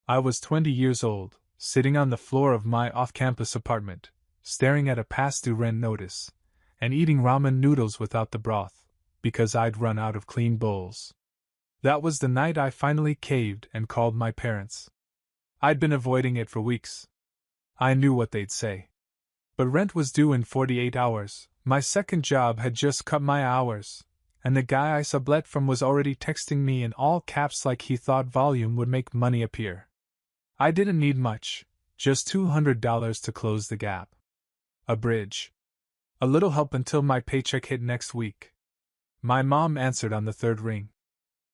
I was 20 years old, sitting on the floor of my off-campus apartment, staring at a past-due rent notice, and eating ramen noodles without the broth, because I'd run out of clean bowls. That was the night I finally caved and called my parents. I'd been avoiding it for weeks. I knew what they'd say. But rent was due in 48 hours, my second job had just cut my hours, and the guy I sublet from was already texting me in all caps like he thought volume would make money appear. I didn't need much, just $200 to close the gap. A bridge. A little help until my paycheck hit next week. My mom answered on the third ring.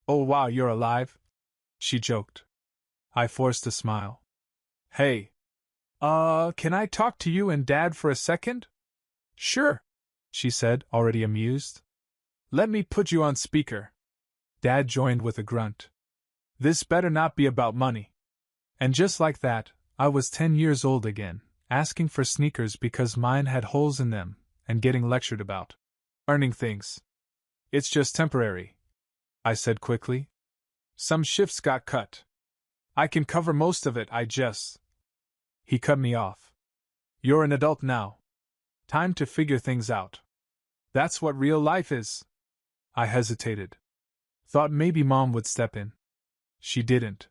"Oh wow, you're alive?" she joked. I forced a smile. "Hey. Can I talk to you and Dad for a second?" "Sure," she said, already amused. "Let me put you on speaker." Dad joined with a grunt. "This better not be about money." And just like that, I was 10 years old again, asking for sneakers because mine had holes in them, and getting lectured about earning things. "It's just temporary," I said quickly. "Some shifts got cut. I can cover most of it, He cut me off. "You're an adult now. Time to figure things out. That's what real life is." I hesitated. Thought maybe Mom would step in. She didn't.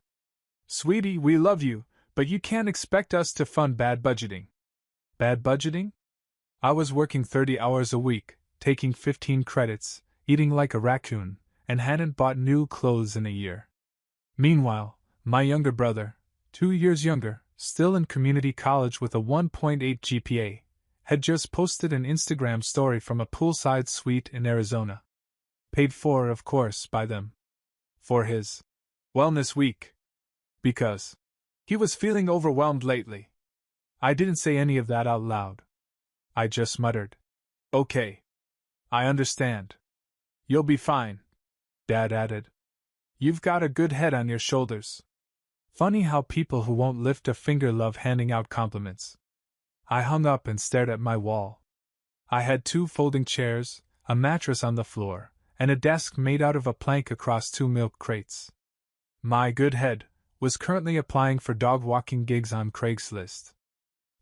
"Sweetie, we love you, but you can't expect us to fund bad budgeting." Bad budgeting? I was working 30 hours a week, taking 15 credits, eating like a raccoon, and hadn't bought new clothes in a year. Meanwhile, my younger brother, 2 years younger, still in community college with a 1.8 GPA, had just posted an Instagram story from a poolside suite in Arizona. Paid for, of course, by them. For his wellness week. Because he was feeling overwhelmed lately. I didn't say any of that out loud. I just muttered, "Okay. I understand. You'll be fine," Dad added. "You've got a good head on your shoulders." Funny how people who won't lift a finger love handing out compliments. I hung up and stared at my wall. I had 2 folding chairs, a mattress on the floor, and a desk made out of a plank across 2 milk crates. My good head was currently applying for dog walking gigs on Craigslist.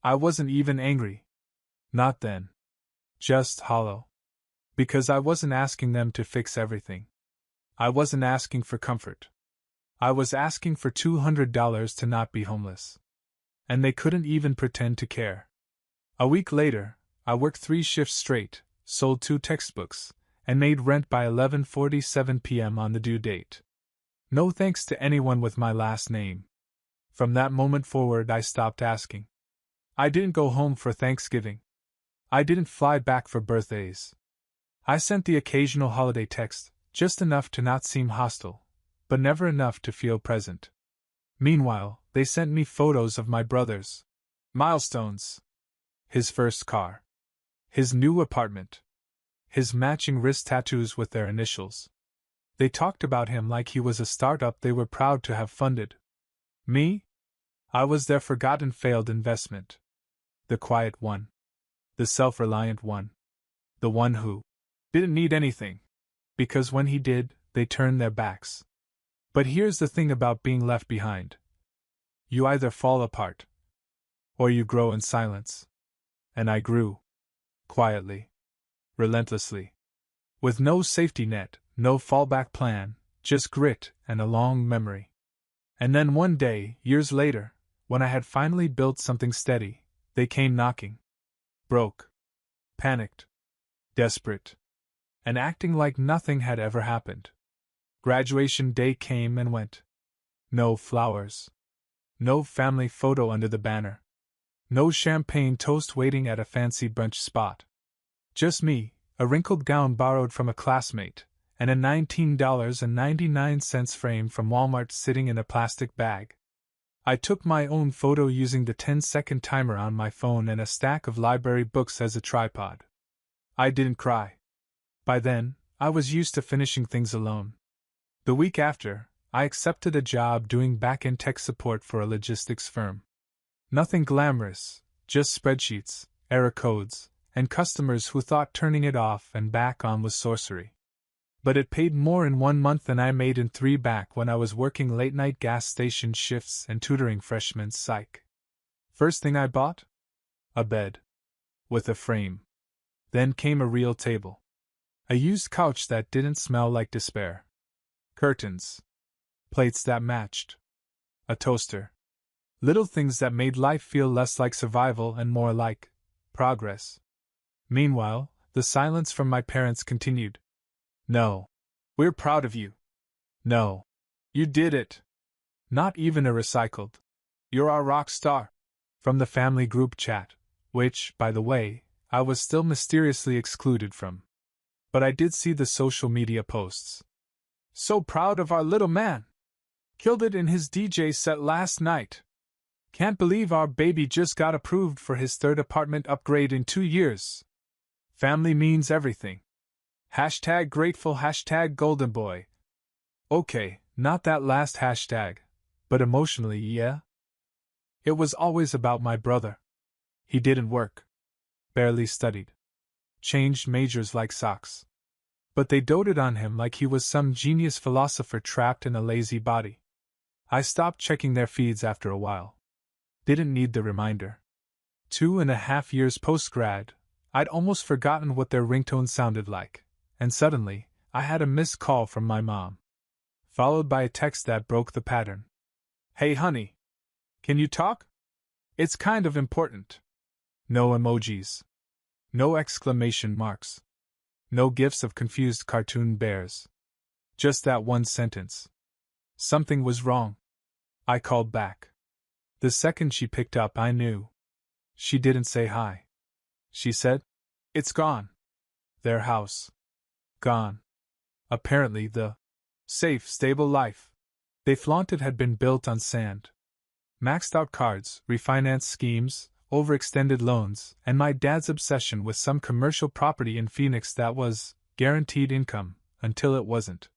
I wasn't even angry. Not then. Just hollow. Because I wasn't asking them to fix everything. I wasn't asking for comfort. I was asking for $200 to not be homeless. And they couldn't even pretend to care. A week later, I worked 3 shifts straight, sold 2 textbooks, and made rent by 11:47 p.m. on the due date. No thanks to anyone with my last name. From that moment forward, I stopped asking. I didn't go home for Thanksgiving. I didn't fly back for birthdays. I sent the occasional holiday text, just enough to not seem hostile, but never enough to feel present. Meanwhile, they sent me photos of my brother's milestones. His first car. His new apartment. His matching wrist tattoos with their initials. They talked about him like he was a startup they were proud to have funded. Me? I was their forgotten failed investment. The quiet one. The self-reliant one. The one who didn't need anything. Because when he did, they turned their backs. But here's the thing about being left behind. You either fall apart, or you grow in silence. And I grew. Quietly. Relentlessly. With no safety net, no fallback plan, just grit and a long memory. And then one day, years later, when I had finally built something steady, they came knocking. Broke. Panicked. Desperate. And acting like nothing had ever happened. Graduation day came and went. No flowers. No family photo under the banner. No champagne toast waiting at a fancy brunch spot. Just me, a wrinkled gown borrowed from a classmate, and a $19.99 frame from Walmart sitting in a plastic bag. I took my own photo using the 10-second timer on my phone and a stack of library books as a tripod. I didn't cry. By then, I was used to finishing things alone. The week after, I accepted a job doing back-end tech support for a logistics firm. Nothing glamorous, just spreadsheets, error codes, and customers who thought turning it off and back on was sorcery. But it paid more in 1 month than I made in 3 back when I was working late-night gas station shifts and tutoring freshmen psych. First thing I bought? A bed. With a frame. Then came a real table. A used couch that didn't smell like despair. Curtains. Plates that matched. A toaster. Little things that made life feel less like survival and more like progress. Meanwhile, the silence from my parents continued. No. We're proud of you. No. You did it. Not even a recycled. You're our rock star. From the family group chat, which, by the way, I was still mysteriously excluded from. But I did see the social media posts. So proud of our little man. Killed it in his DJ set last night. Can't believe our baby just got approved for his 3rd apartment upgrade in 2 years. Family means everything. Hashtag grateful, hashtag golden boy. Okay, not that last hashtag, but emotionally, yeah? It was always about my brother. He didn't work. Barely studied. Changed majors like socks. But they doted on him like he was some genius philosopher trapped in a lazy body. I stopped checking their feeds after a while. Didn't need the reminder. 2.5 years post-grad, I'd almost forgotten what their ringtone sounded like, and suddenly, I had a missed call from my mom. Followed by a text that broke the pattern. Hey honey. Can you talk? It's kind of important. No emojis. No exclamation marks. No gifs of confused cartoon bears. Just that one sentence. Something was wrong. I called back. The second she picked up, I knew. She didn't say hi. She said, "It's gone." Their house. Gone. Apparently the safe, stable life they flaunted had been built on sand. Maxed out cards, refinance schemes, overextended loans, and my dad's obsession with some commercial property in Phoenix that was guaranteed income until it wasn't.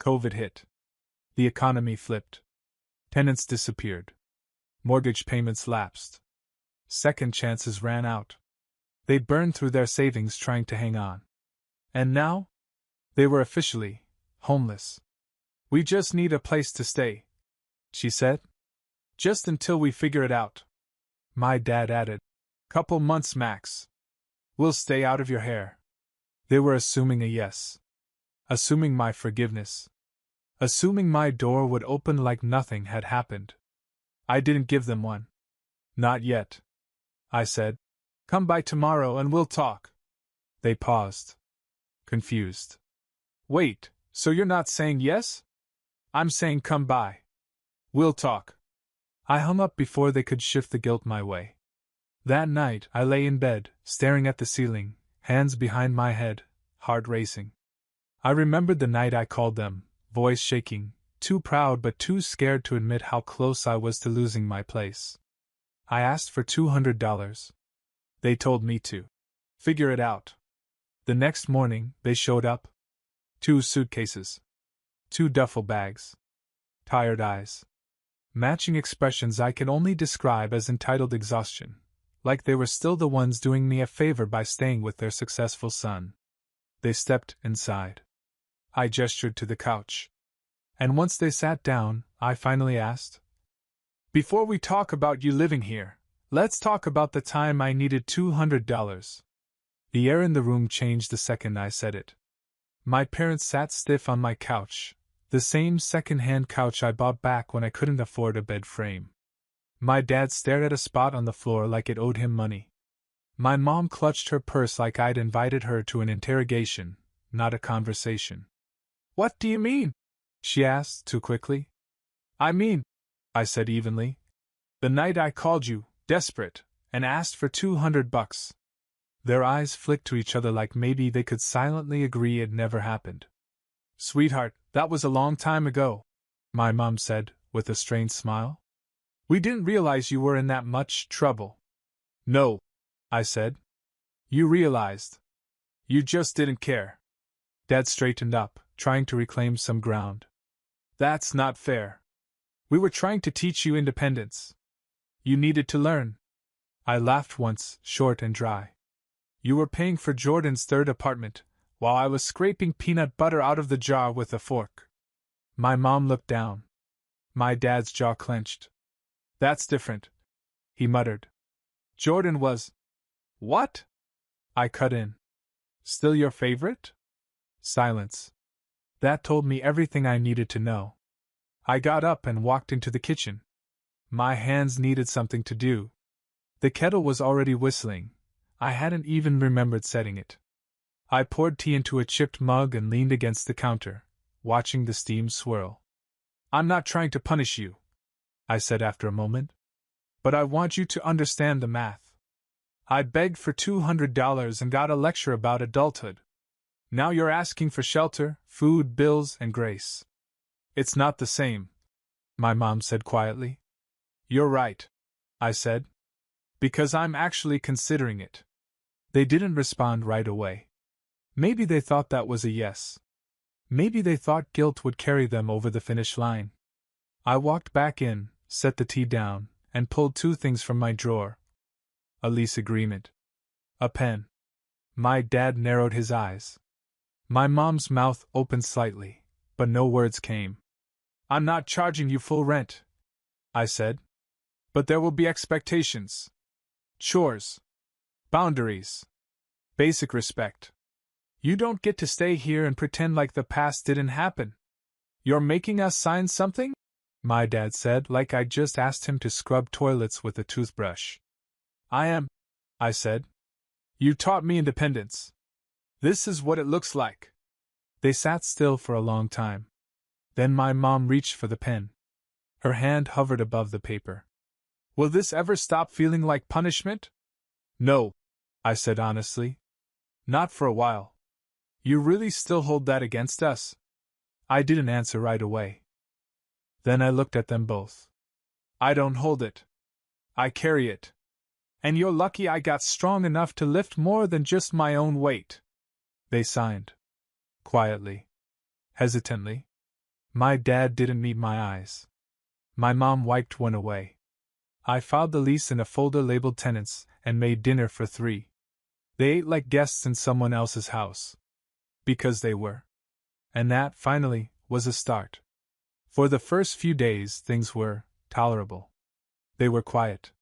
COVID hit. The economy flipped. Tenants disappeared. Mortgage payments lapsed. Second chances ran out. They burned through their savings trying to hang on. And now? They were officially homeless. We just need a place to stay, she said. Just until we figure it out. My dad added, couple months max. We'll stay out of your hair. They were assuming a yes. Assuming my forgiveness. Assuming my door would open like nothing had happened. I didn't give them one. Not yet. I said, come by tomorrow and we'll talk. They paused. Confused. Wait, so you're not saying yes? I'm saying come by. We'll talk. I hung up before they could shift the guilt my way. That night, I lay in bed, staring at the ceiling, hands behind my head, heart racing. I remembered the night I called them, voice shaking, too proud but too scared to admit how close I was to losing my place. I asked for $200. They told me to figure it out. The next morning, they showed up. 2 suitcases. 2 duffel bags. Tired eyes. Matching expressions I can only describe as entitled exhaustion, like they were still the ones doing me a favor by staying with their successful son. They stepped inside. I gestured to the couch. And once they sat down, I finally asked, before we talk about you living here, let's talk about the time I needed $200. The air in the room changed the second I said it. My parents sat stiff on my couch, the same second-hand couch I bought back when I couldn't afford a bed frame. My dad stared at a spot on the floor like it owed him money. My mom clutched her purse like I'd invited her to an interrogation, not a conversation. What do you mean? She asked too quickly. I mean, I said evenly, the night I called you, desperate, and asked for $200. Their eyes flicked to each other like maybe they could silently agree it never happened. Sweetheart, that was a long time ago, my mom said, with a strained smile. We didn't realize you were in that much trouble. No, I said. You realized. You just didn't care. Dad straightened up, trying to reclaim some ground. That's not fair. We were trying to teach you independence. You needed to learn. I laughed once, short and dry. You were paying for Jordan's 3rd apartment, while I was scraping peanut butter out of the jar with a fork. My mom looked down. My dad's jaw clenched. That's different, he muttered. Jordan was. What? I cut in. Still your favorite? Silence. That told me everything I needed to know. I got up and walked into the kitchen. My hands needed something to do. The kettle was already whistling. I hadn't even remembered setting it. I poured tea into a chipped mug and leaned against the counter, watching the steam swirl. I'm not trying to punish you, I said after a moment. But I want you to understand the math. I begged for $200 and got a lecture about adulthood. Now you're asking for shelter, food, bills, and grace. It's not the same, my mom said quietly. You're right, I said. Because I'm actually considering it. They didn't respond right away. Maybe they thought that was a yes. Maybe they thought guilt would carry them over the finish line. I walked back in, set the tea down, and pulled two things from my drawer. A lease agreement. A pen. My dad narrowed his eyes. My mom's mouth opened slightly, but no words came. I'm not charging you full rent, I said. But there will be expectations. Chores. Boundaries. Basic respect. You don't get to stay here and pretend like the past didn't happen. You're making us sign something? My dad said, like I just asked him to scrub toilets with a toothbrush. I am, I said. You taught me independence. This is what it looks like. They sat still for a long time. Then my mom reached for the pen. Her hand hovered above the paper. Will this ever stop feeling like punishment? No, I said honestly. Not for a while. You really still hold that against us? I didn't answer right away. Then I looked at them both. I don't hold it. I carry it. And you're lucky I got strong enough to lift more than just my own weight. They signed. Quietly. Hesitantly. My dad didn't meet my eyes. My mom wiped one away. I filed the lease in a folder labeled tenants and made dinner for 3. They ate like guests in someone else's house. Because they were. And that, finally, was a start. For the first few days, things were tolerable. They were quiet.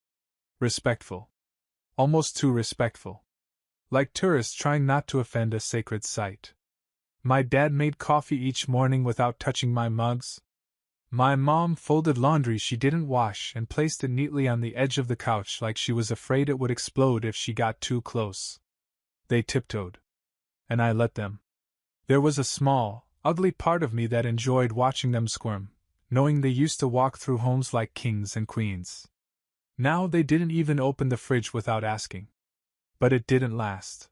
Respectful. Almost too respectful. Like tourists trying not to offend a sacred site. My dad made coffee each morning without touching my mugs. My mom folded laundry she didn't wash and placed it neatly on the edge of the couch like she was afraid it would explode if she got too close. They tiptoed. And I let them. There was a small, ugly part of me that enjoyed watching them squirm, knowing they used to walk through homes like kings and queens. Now they didn't even open the fridge without asking. But it didn't last.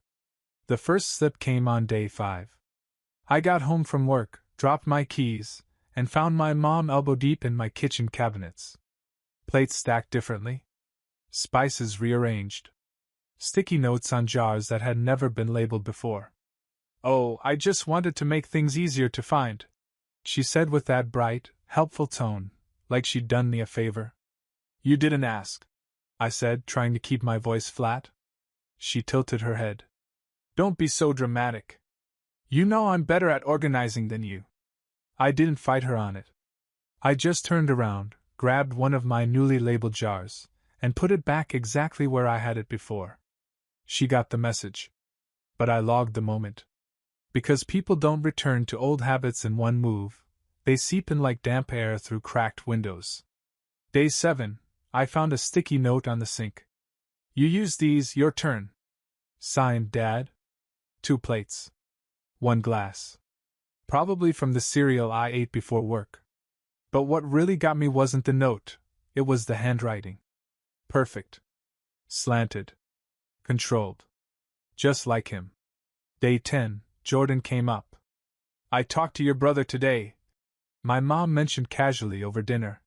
The first slip came on day 5. I got home from work, dropped my keys, and found my mom elbow-deep in my kitchen cabinets. Plates stacked differently. Spices rearranged. Sticky notes on jars that had never been labeled before. Oh, I just wanted to make things easier to find, she said with that bright, helpful tone, like she'd done me a favor. You didn't ask, I said, trying to keep my voice flat. She tilted her head. Don't be so dramatic. You know I'm better at organizing than you. I didn't fight her on it. I just turned around, grabbed one of my newly labeled jars, and put it back exactly where I had it before. She got the message. But I logged the moment. Because people don't return to old habits in one move, they seep in like damp air through cracked windows. Day 7, I found a sticky note on the sink. You use these, your turn. Signed, Dad. 2 plates. 1 glass. Probably from the cereal I ate before work. But what really got me wasn't the note, it was the handwriting. Perfect. Slanted. Controlled. Just like him. Day 10, Jordan came up. I talked to your brother today, my mom mentioned casually over dinner.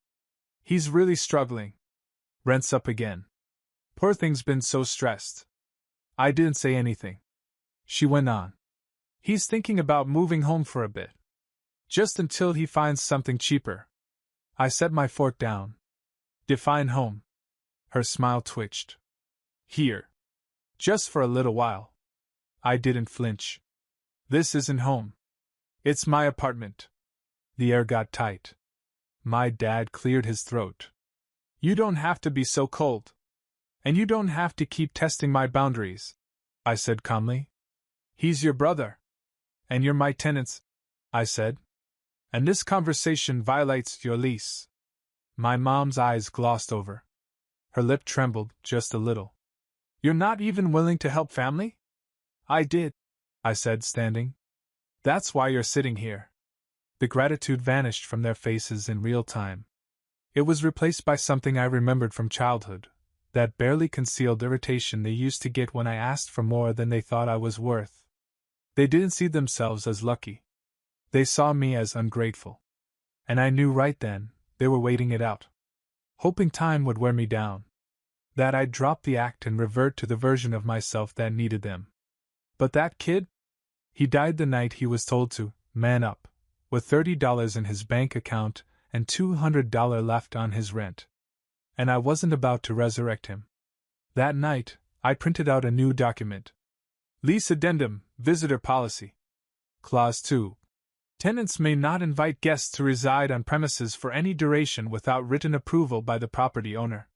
He's really struggling. Rent's up again. Poor thing's been so stressed. I didn't say anything. She went on. He's thinking about moving home for a bit. Just until he finds something cheaper. I set my fork down. Define home. Her smile twitched. Here. Just for a little while. I didn't flinch. This isn't home. It's my apartment. The air got tight. My dad cleared his throat. You don't have to be so cold. And you don't have to keep testing my boundaries, I said calmly. He's your brother. And you're my tenants, I said. And this conversation violates your lease. My mom's eyes glossed over. Her lip trembled just a little. You're not even willing to help family? I did, I said, standing. That's why you're sitting here. The gratitude vanished from their faces in real time. It was replaced by something I remembered from childhood, that barely concealed irritation they used to get when I asked for more than they thought I was worth. They didn't see themselves as lucky. They saw me as ungrateful. And I knew right then they were waiting it out, hoping time would wear me down, that I'd drop the act and revert to the version of myself that needed them. But that kid? He died the night he was told to man up, with $30 in his bank account and $200 left on his rent. And I wasn't about to resurrect him. That night, I printed out a new document. Lease Addendum, Visitor Policy. Clause 2. Tenants may not invite guests to reside on premises for any duration without written approval by the property owner.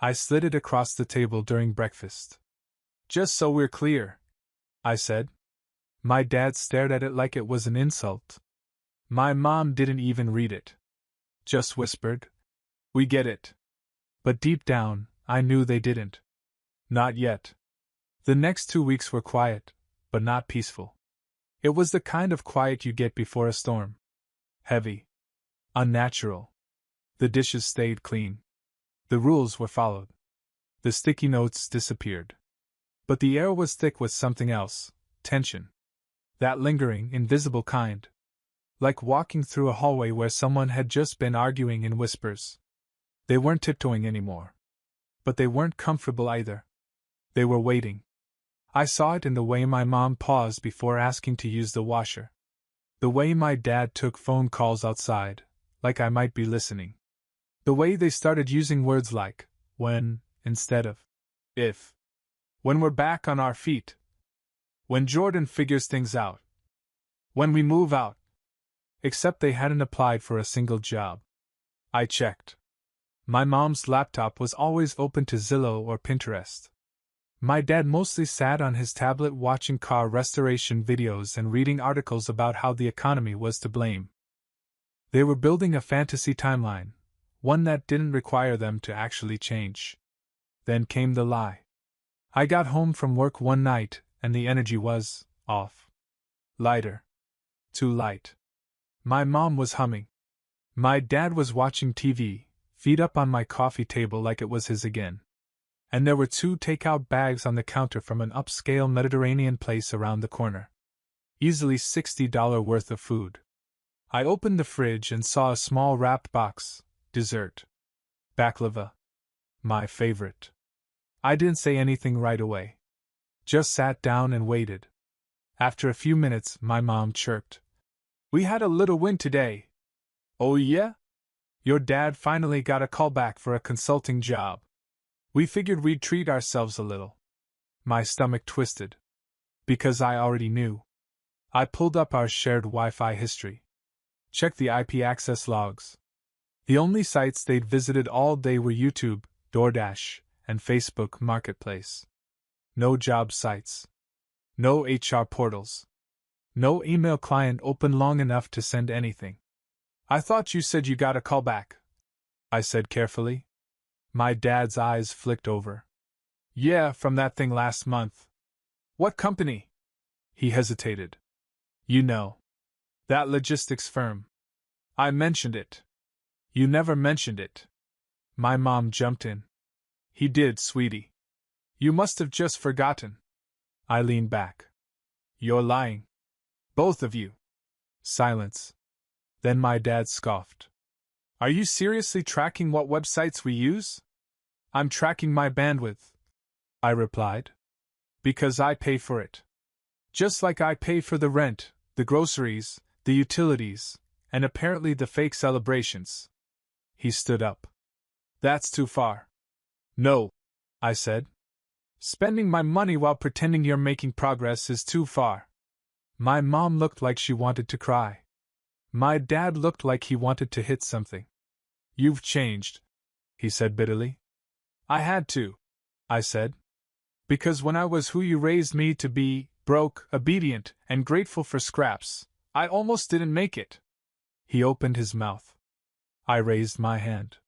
I slid it across the table during breakfast. Just so we're clear, I said. My dad stared at it like it was an insult. My mom didn't even read it. Just whispered, "We get it." But deep down, I knew they didn't. Not yet. The next 2 weeks were quiet, but not peaceful. It was the kind of quiet you get before a storm. Heavy. Unnatural. The dishes stayed clean. The rules were followed. The sticky notes disappeared. But the air was thick with something else, tension. That lingering, invisible kind. Like walking through a hallway where someone had just been arguing in whispers. They weren't tiptoeing anymore. But they weren't comfortable either. They were waiting. I saw it in the way my mom paused before asking to use the washer. The way my dad took phone calls outside, like I might be listening. The way they started using words like, when, instead of, if. When we're back on our feet. When Jordan figures things out. When we move out. Except they hadn't applied for a single job. I checked. My mom's laptop was always open to Zillow or Pinterest. My dad mostly sat on his tablet watching car restoration videos and reading articles about how the economy was to blame. They were building a fantasy timeline, one that didn't require them to actually change. Then came the lie. I got home from work one night, and the energy was off. Lighter. Too light. My mom was humming. My dad was watching TV, feet up on my coffee table like it was his again. And there were 2 takeout bags on the counter from an upscale Mediterranean place around the corner. Easily $60 worth of food. I opened the fridge and saw a small wrapped box, dessert. Baklava. My favorite. I didn't say anything right away. Just sat down and waited. After a few minutes, my mom chirped. We had a little win today. Oh yeah? Your dad finally got a call back for a consulting job. We figured we'd treat ourselves a little. My stomach twisted. Because I already knew. I pulled up our shared Wi-Fi history. Checked the IP access logs. The only sites they'd visited all day were YouTube, DoorDash, and Facebook Marketplace. No job sites. No HR portals. No email client open long enough to send anything. I thought you said you got a call back, I said carefully. My dad's eyes flicked over. Yeah, from that thing last month. What company? He hesitated. You know. That logistics firm. I mentioned it. You never mentioned it. My mom jumped in. He did, sweetie. You must have just forgotten. I leaned back. You're lying. Both of you. Silence. Then my dad scoffed. Are you seriously tracking what websites we use? I'm tracking my bandwidth, I replied. Because I pay for it. Just like I pay for the rent, the groceries, the utilities, and apparently the fake celebrations. He stood up. That's too far. No, I said. Spending my money while pretending you're making progress is too far. My mom looked like she wanted to cry. My dad looked like he wanted to hit something. "You've changed," he said bitterly. "I had to," I said. "Because when I was who you raised me to be, broke, obedient, and grateful for scraps, I almost didn't make it." He opened his mouth. I raised my hand.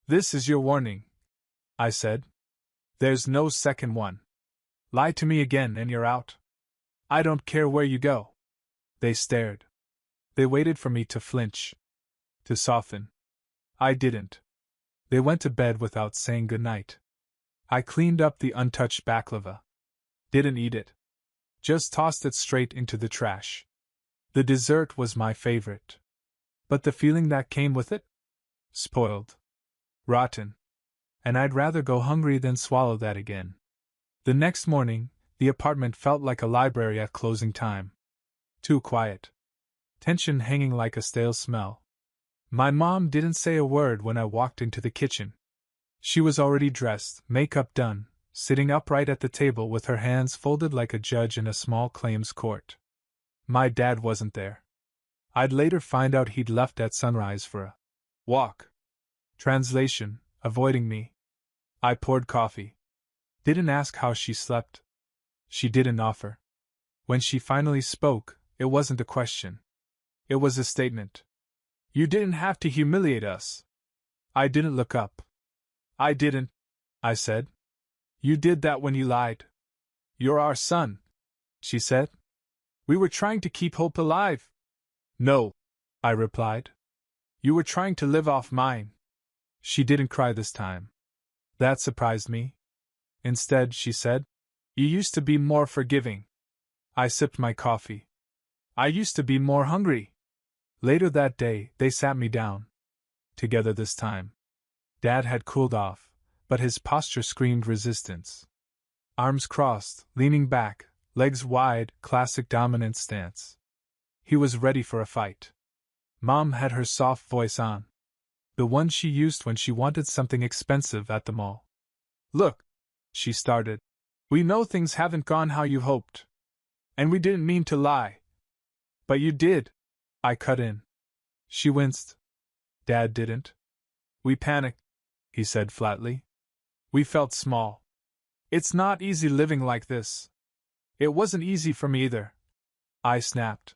"This is your warning," I said. "There's no second one. Lie to me again and you're out. I don't care where you go." They stared. They waited for me to flinch, to soften. I didn't. They went to bed without saying goodnight. I cleaned up the untouched baklava. Didn't eat it. Just tossed it straight into the trash. The dessert was my favorite. But the feeling that came with it? Spoiled. Rotten. And I'd rather go hungry than swallow that again. The next morning, the apartment felt like a library at closing time. Too quiet. Tension hanging like a stale smell. My mom didn't say a word when I walked into the kitchen. She was already dressed, makeup done, sitting upright at the table with her hands folded like a judge in a small claims court. My dad wasn't there. I'd later find out he'd left at sunrise for a walk. Translation: avoiding me. I poured coffee. Didn't ask how she slept. She didn't offer. When she finally spoke, it wasn't a question. It was a statement. "You didn't have to humiliate us." I didn't look up. "I didn't," I said. "You did that when you lied." "You're our son," she said. "We were trying to keep hope alive." "No," I replied. "You were trying to live off mine." She didn't cry this time. That surprised me. Instead, she said, "You used to be more forgiving." I sipped my coffee. "I used to be more hungry." Later that day, they sat me down. Together this time. Dad had cooled off, but his posture screamed resistance. Arms crossed, leaning back, legs wide, classic dominant stance. He was ready for a fight. Mom had her soft voice on. The one she used when she wanted something expensive at the mall. "Look," she started. "We know things haven't gone how you hoped. And we didn't mean to lie." "But you did," I cut in. She winced. "Dad didn't. We panicked," he said flatly. "We felt small. It's not easy living like this." "It wasn't easy for me either," I snapped.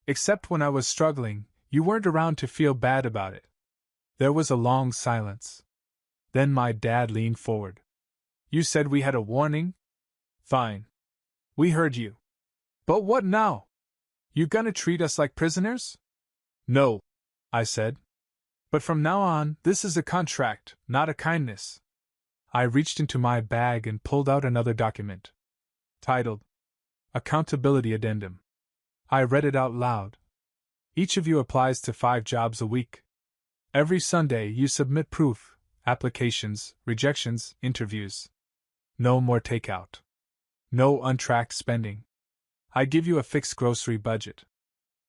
"Except when I was struggling, you weren't around to feel bad about it." There was a long silence. Then my dad leaned forward. "You said we had a warning?" "Fine. We heard you. But what now? You gonna treat us like prisoners?" "No," I said. "But from now on, this is a contract, not a kindness." I reached into my bag and pulled out another document. Titled, Accountability Addendum. I read it out loud. "Each of you applies to 5 jobs a week. Every Sunday you submit proof, applications, rejections, interviews. No more takeout. No untracked spending. I give you a fixed grocery budget.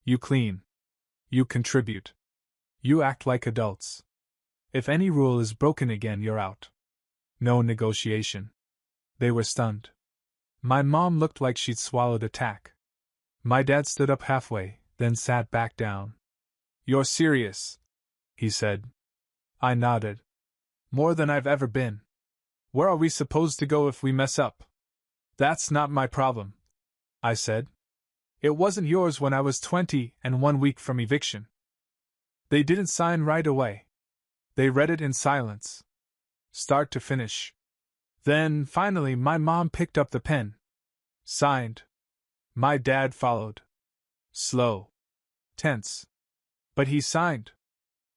You clean. You contribute. You act like adults. If any rule is broken again, you're out. No negotiation." They were stunned. My mom looked like she'd swallowed a tack. My dad stood up halfway, then sat back down. "You're serious?" he said. I nodded. "More than I've ever been. Where are we supposed to go if we mess up?" "That's not my problem," I said. "It wasn't yours when I was 20 and 1 week from eviction." They didn't sign right away. They read it in silence, start to finish. Then, finally, my mom picked up the pen. Signed. My dad followed. Slow. Tense. But he signed.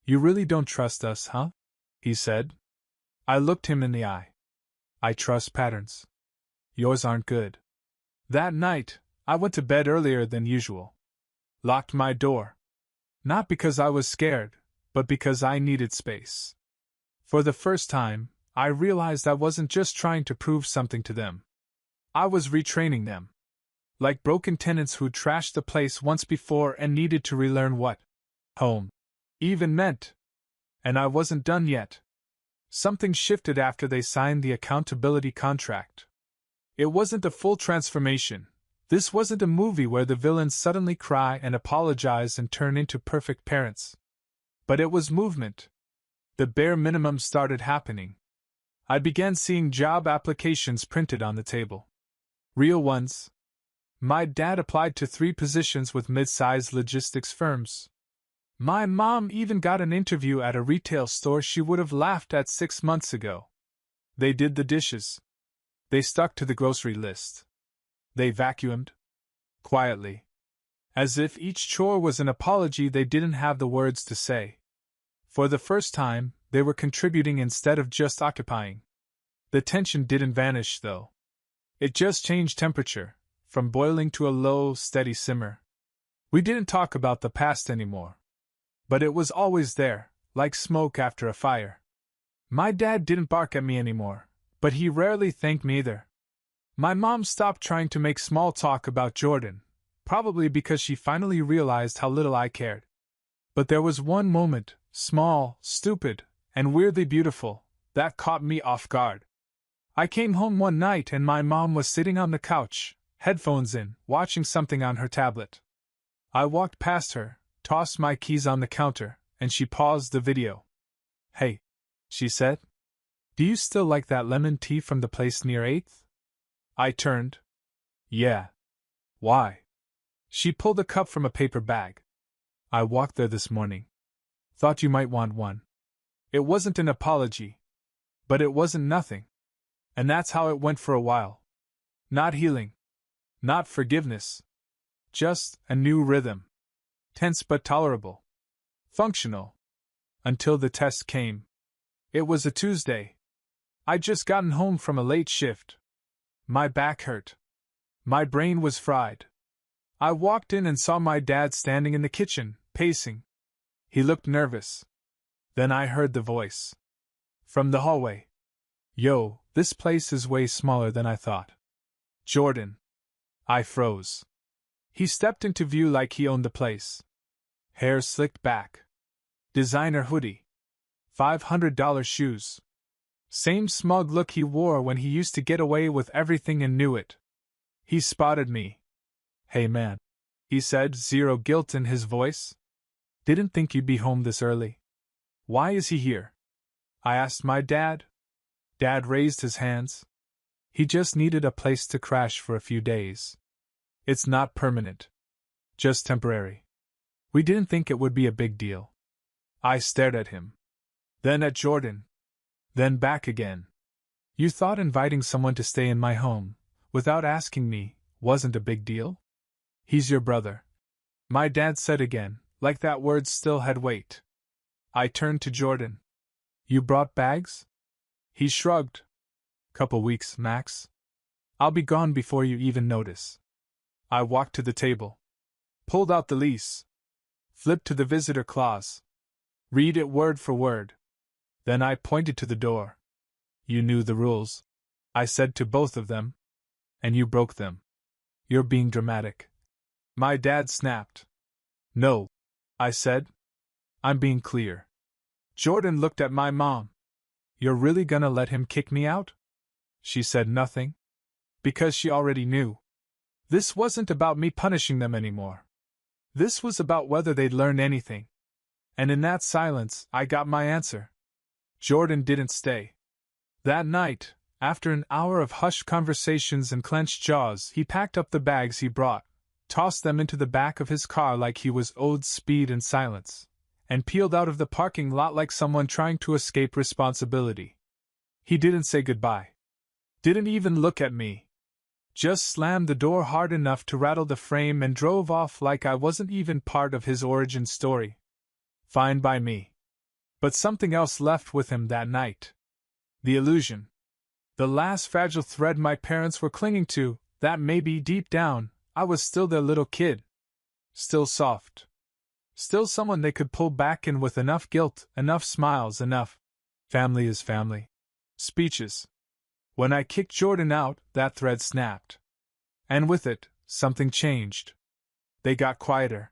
"You really don't trust us, huh?" he said. I looked him in the eye. "I trust patterns. Yours aren't good." That night, I went to bed earlier than usual. Locked my door. Not because I was scared, but because I needed space. For the first time, I realized I wasn't just trying to prove something to them. I was retraining them. Like broken tenants who'd trashed the place once before and needed to relearn what home even meant. And I wasn't done yet. Something shifted after they signed the accountability contract. It wasn't a full transformation, This wasn't a movie where the villains suddenly cry and apologize and turn into perfect parents. But it was movement. The bare minimum started happening. I began seeing job applications printed on the table. Real ones. My dad applied to 3 positions with mid-sized logistics firms. My mom even got an interview at a retail store she would have laughed at 6 months ago. They did the dishes. They stuck to the grocery list. They vacuumed. Quietly. As if each chore was an apology they didn't have the words to say. For the first time, they were contributing instead of just occupying. The tension didn't vanish, though. It just changed temperature, from boiling to a low, steady simmer. We didn't talk about the past anymore. But it was always there, like smoke after a fire. My dad didn't bark at me anymore, but he rarely thanked me either. My mom stopped trying to make small talk about Jordan, probably because she finally realized how little I cared. But there was one moment, small, stupid, and weirdly beautiful, that caught me off guard. I came home one night and my mom was sitting on the couch, headphones in, watching something on her tablet. I walked past her, tossed my keys on the counter, and she paused the video. "Hey," she said. "Do you still like that lemon tea from the place near 8th? I turned. "Yeah." "Why?" She pulled a cup from a paper bag. "I walked there this morning. Thought you might want one." It wasn't an apology. But it wasn't nothing. And that's how it went for a while. Not healing. Not forgiveness. Just a new rhythm. Tense but tolerable. Functional. Until the test came. It was a Tuesday. I'd just gotten home from a late shift. My back hurt. My brain was fried. I walked in and saw my dad standing in the kitchen, pacing. He looked nervous. Then I heard the voice. From the hallway. "Yo, this place is way smaller than I thought." "Jordan." I froze. He stepped into view like he owned the place. Hair slicked back. Designer hoodie. $500 shoes. Same smug look he wore when he used to get away with everything and knew it. He spotted me. "Hey man," he said, zero guilt in his voice. "Didn't think you'd be home this early. Why is he here?" I asked my dad. Dad raised his hands. "He just needed a place to crash for a few days. It's not permanent. Just temporary. We didn't think it would be a big deal." I stared at him. Then at Jordan. Then back again. "You thought inviting someone to stay in my home, without asking me, wasn't a big deal?" "He's your brother," my dad said again, like that word still had weight. I turned to Jordan. "You brought bags?" He shrugged. "Couple weeks, max. I'll be gone before you even notice." I walked to the table. Pulled out the lease. Flipped to the visitor clause. Read it word for word. Then I pointed to the door. "You knew the rules," I said to both of them. "And you broke them. You're being dramatic." My dad snapped. "No," I said. "I'm being clear." Jordan looked at my mom. "You're really gonna let him kick me out?" She said nothing. Because she already knew. This wasn't about me punishing them anymore. This was about whether they'd learn anything. And in that silence, I got my answer. Jordan didn't stay. That night, after an hour of hushed conversations and clenched jaws, he packed up the bags he brought, tossed them into the back of his car like he was owed speed and silence, and peeled out of the parking lot like someone trying to escape responsibility. He didn't say goodbye. Didn't even look at me. Just slammed the door hard enough to rattle the frame and drove off like I wasn't even part of his origin story. Fine by me. But something else left with him that night. The illusion. The last fragile thread my parents were clinging to, that maybe deep down, I was still their little kid. Still soft. Still someone they could pull back in with enough guilt, enough smiles, enough family is family speeches. When I kicked Jordan out, that thread snapped. And with it, something changed. They got quieter.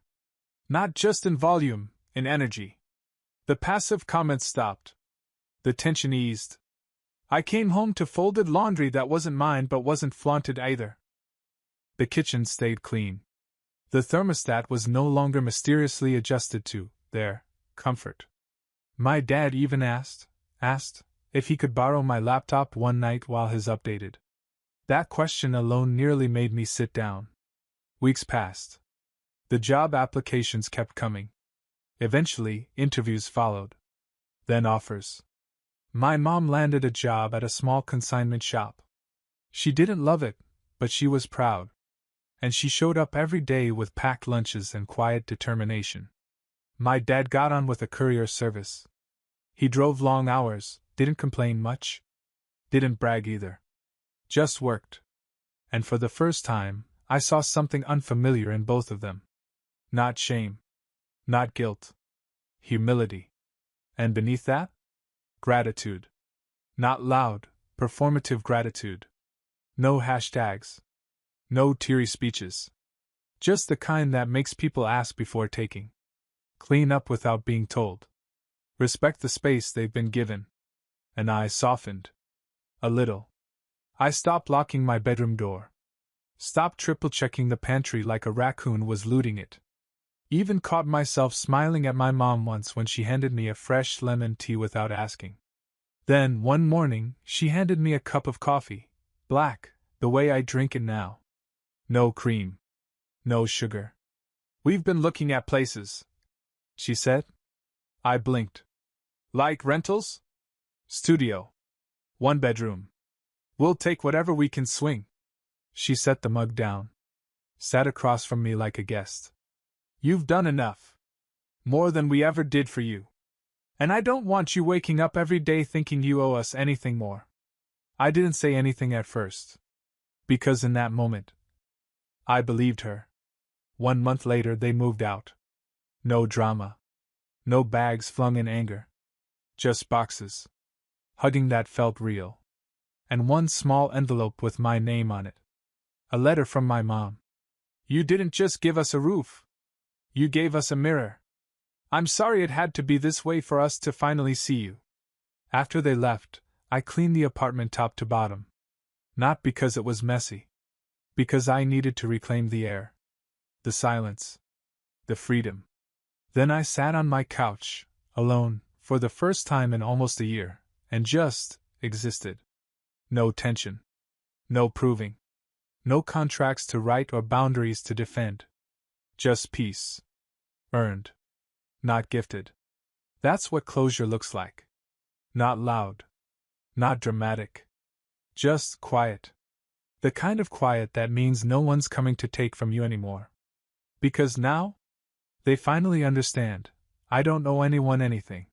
Not just in volume, in energy. The passive comments stopped. The tension eased. I came home to folded laundry that wasn't mine but wasn't flaunted either. The kitchen stayed clean. The thermostat was no longer mysteriously adjusted to their comfort. My dad even asked if he could borrow my laptop one night while his updated. That question alone nearly made me sit down. Weeks passed. The job applications kept coming. Eventually, interviews followed. Then offers. My mom landed a job at a small consignment shop. She didn't love it, but she was proud. And she showed up every day with packed lunches and quiet determination. My dad got on with a courier service. He drove long hours, didn't complain much. Didn't brag either. Just worked. And for the first time, I saw something unfamiliar in both of them. Not shame. Not guilt. Humility. And beneath that? Gratitude. Not loud, performative gratitude. No hashtags. No teary speeches. Just the kind that makes people ask before taking. Clean up without being told. Respect the space they've been given. And I softened. A little. I stopped locking my bedroom door. Stopped triple-checking the pantry like a raccoon was looting it. Even caught myself smiling at my mom once when she handed me a fresh lemon tea without asking. Then, one morning, she handed me a cup of coffee, black, the way I drink it now. No cream. No sugar. "We've been looking at places," she said. I blinked. "Like rentals?" "Studio. 1 bedroom. We'll take whatever we can swing." She set the mug down. Sat across from me like a guest. "You've done enough. More than we ever did for you. And I don't want you waking up every day thinking you owe us anything more." I didn't say anything at first. Because in that moment, I believed her. 1 month later they moved out. No drama. No bags flung in anger. Just boxes. Hugging that felt real. And one small envelope with my name on it. A letter from my mom. "You didn't just give us a roof. You gave us a mirror. I'm sorry it had to be this way for us to finally see you." After they left, I cleaned the apartment top to bottom. Not because it was messy. Because I needed to reclaim the air. The silence. The freedom. Then I sat on my couch, alone, for the first time in almost a year, and just existed. No tension. No proving. No contracts to write or boundaries to defend. Just peace. Earned. Not gifted. That's what closure looks like. Not loud. Not dramatic. Just quiet. The kind of quiet that means no one's coming to take from you anymore. Because now, they finally understand, I don't owe anyone anything.